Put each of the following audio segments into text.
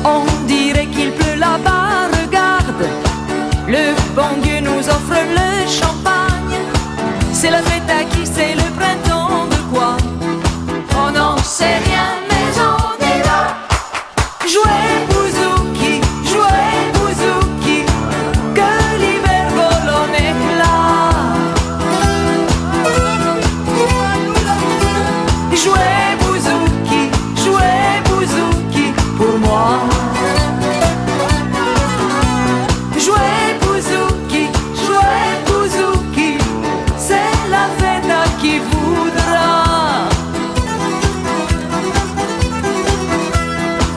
On dirait qu'il pleut là-bas, regarde. Le bon Dieu nous offre le champagne. C'est la fête à qui, c'est le printemps de quoi? On n'en sait rien, mais on est là. Jouez bouzouki, jouez bouzouki, que l'hiver vole en éclat. Jouez bouzouki, jouez bouzouki pour moi. Jouez bouzouki, jouez bouzouki, c'est la fête à qui voudra.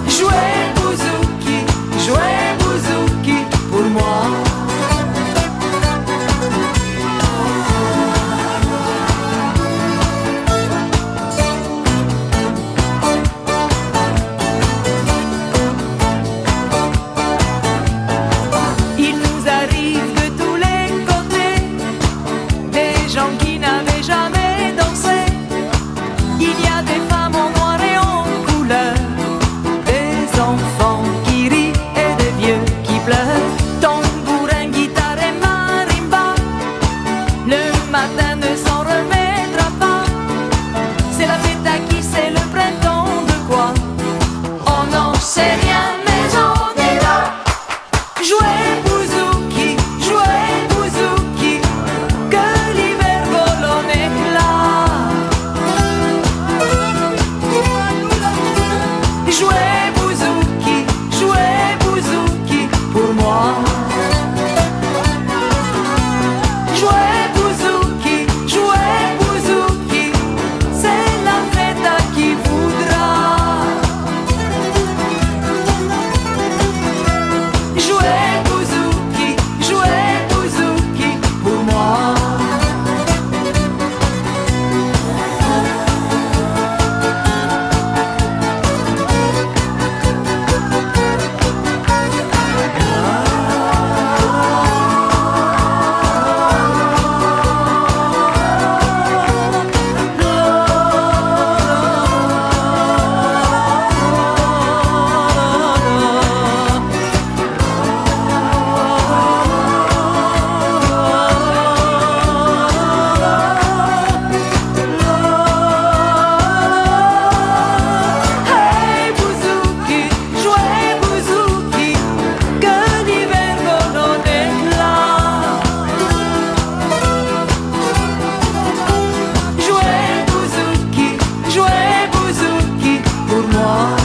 Jouez bouzouki, jouez bouzouki pour moi. Il nous arrive de tous les côtés des gens qui n'avaient jamais dansé. Il y a des femmes en noir et en couleur, des enfants qui rient et des vieux qui pleurent. Tambourin, guitare et marimba, le matin ne s'en remettra pas. C'est la fête à qui, c'est le printemps de quoi? On n'en sait rien, mais on est là. Jouez bouzouki, jouez bouzouki, que l'hiver vole en éclat. Jouez bouzouki, jouez bouzouki pour moi. Jouez bouzouki, jouez bouzouki, c'est la fête à qui voudra. Jouez bouzouki, jouez bouzouki pour moi. Hey bouzouki, jouez bouzouki, que l'hiver vole en éclat. Jouez bouzouki pour moi.